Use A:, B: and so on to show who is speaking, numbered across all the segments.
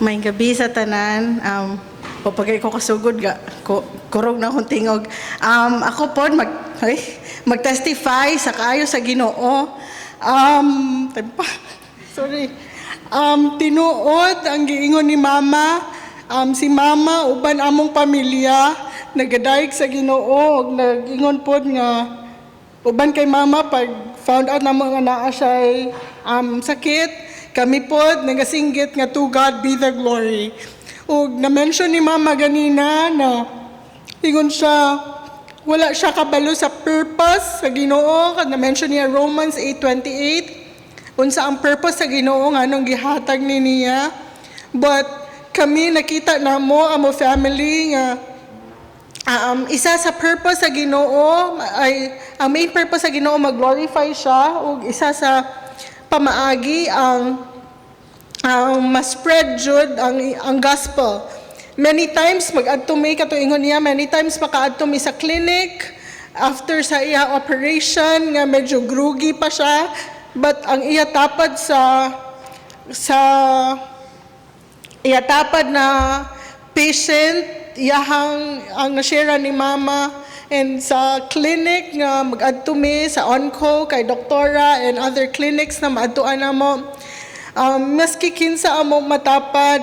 A: May gabi sa tanan. O pagay ko kasugod ga kurog na akong tingog. Ako po mag-testify sa kaayo sa Ginoo. Tempa. Sorry. Tinuod ang giingon ni Mama. Si Mama uban among pamilya nagadayeg sa Ginoo ug nag-ingon pod nga uban kay Mama pag found out na mga naa siya sakit. Kami po, nagasinggit nga to God be the glory. O na-mention ni Mama ganina na ingon siya, wala siya kabalo sa purpose sa Ginoo. Na-mention niya Romans 8:28. Unsa ang purpose sa Ginoo nga anong gihatag ni niya. But kami nakita na mo, amo family nga isa sa purpose sa Ginoo ay ang main purpose sa Ginoo mag-glorify siya ug isa sa pamaagi ang ma-spread jud ang gospel. Many times mag-adto mi katuingon niya, many times makaadto mi sa clinic after sa iya operation nga medyo groggy pa siya, but ang iya tapad iya tapad na patient iyahang ang na-share ni Mama. And sa clinic nga mag-adto mi sa onco kay doktora and other clinics na maadtuan namo, maski kinsa amo matapad,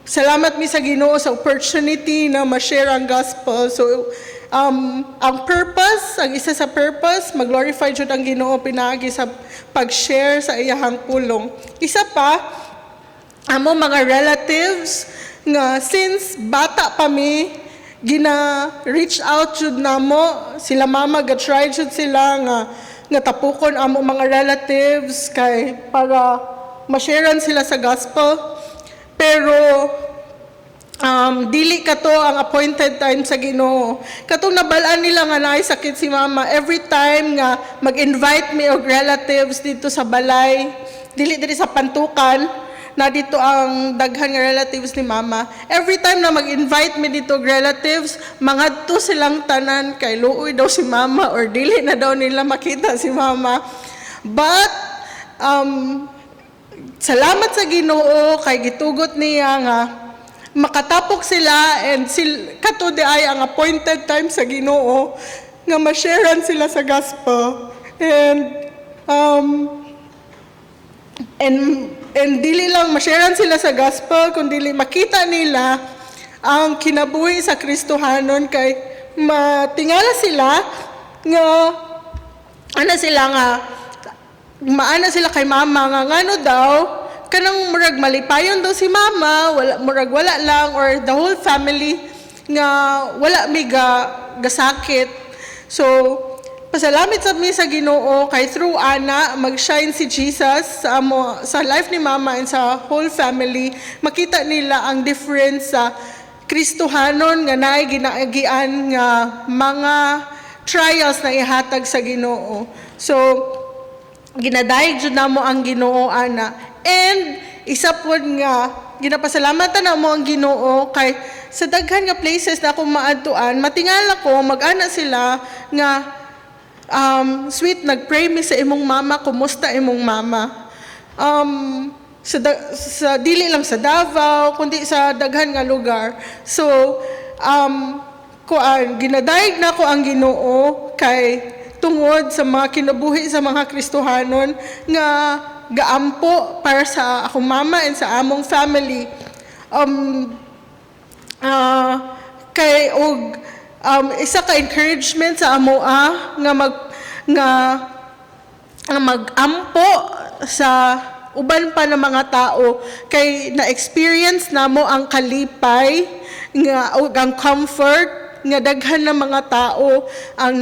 A: salamat mi sa Ginoo sa opportunity na ma-share ang gospel. So ang purpose, ang isa sa purpose, mag-glorify jud ang Ginoo pinaagi sa pag-share sa iyahang pulong. Isa pa, amo mga relatives nga since bata pa mi, gina-reach out jud namo sila Mama, ga-try jud sila nga tapukon amo mga relatives kay para ma-sharean sila sa gospel. Pero dili kato ang appointed time sa Ginoo. Katong nabalaan nila nga naay sakit si Mama, every time nga mag-invite me og relatives dito sa balay, dili sa Pantukan, na dito ang daghan nga relatives ni Mama. Every time na mag-invite me dito relatives, mangadto silang tanan kay luoy daw si Mama or dili na daw nila makita si Mama. But salamat sa Ginoo kay gitugot niya nga makatapok sila and kato di ay ang appointed time sa Ginoo nga ma-sharean sila sa gospel. And dili lang ma-sharean sila sa gospel, kundi makita nila ang kinabuhi sa Kristohanon kay matingala sila nga maana sila kay Mama nga ngano daw kanang murag malipayon daw si Mama, wala lang or the whole family nga wala mi gasakit. So pasalamat sa mi sa Ginoo kay through ana mag-shine si Jesus sa life ni Mama and sa whole family. Makita nila ang difference sa Kristohanon nga naay ginaagian nga mga trials na ihatag sa Ginoo. So ginadayeg jud namo ang Ginoo ana. And isa pod nga ginapasalamatan namo ang Ginoo kay sa daghan nga places na akong maadtuan, matingala ko mag-ana sila nga sweet, nag-pray mi sa imong Mama, kumusta imong Mama? Sa dili lang sa Davao, kundi sa daghan nga lugar. So, ginadayeg na ko ang Ginoo kay tungod sa mga kinabuhi sa mga Kristohanon nga gaampo para sa akong Mama and sa among family. Isa ka encouragement sa amoa nga magampo sa uban pa ng mga tao kay na-experience namo ang kalipay nga ug ang comfort nga daghan ng mga tao ang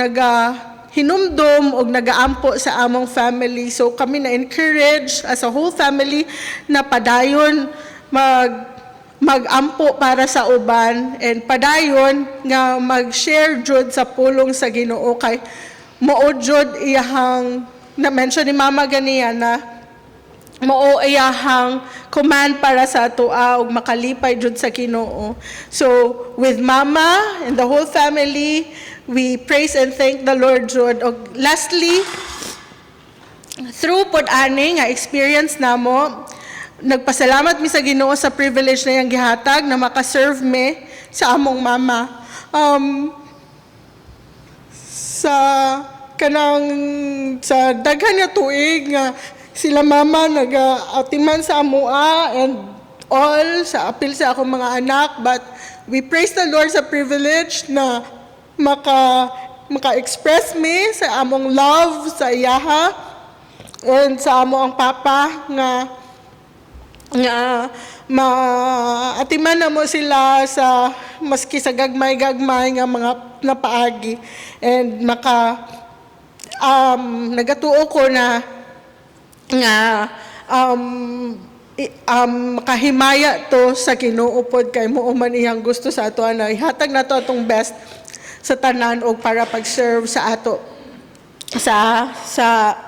A: hinumdum og nagaampo sa among family. So kami na-encourage as a whole family na padayon mag-ampo para sa uban and padayon nga mag-share jud sa pulong sa Ginoo kay mao jud iyahang na-mention ni Mama ganiya na mao iyahang command para sa atoa ug makalipay jud sa Ginoo. So with Mama and the whole family, we praise and thank the Lord jud. Og lastly, through pod ani nga experience namo, nagpasalamat mi sa Ginoo sa privilege na yang gihatag na makaserve mi sa among mama. Sa daghan nga tuig nga sila mama nag-atiman sa amoa and all sa apil sa akong mga anak, but we praise the Lord sa privilege na maka-express mi sa among love sa iyaha and sa amo ang papa nga maatiman na mo sila sa maski sa gagmay-gagmay nga mga napaagi, and nagatuo ko na nga makahimaya to sa Ginoo pod kay mao man iyang gusto sa ato na ihatag nato atong best sa tanan og para pag-serve sa ato sa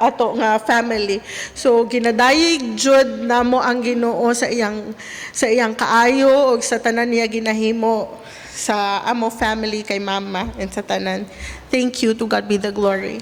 A: ato nga family. So ginadayeg jud namo ang Ginoo sa iyang kaayo og sa tanan niya ginahimo sa amo family kay mama and sa tanan. Thank you, to God be the glory.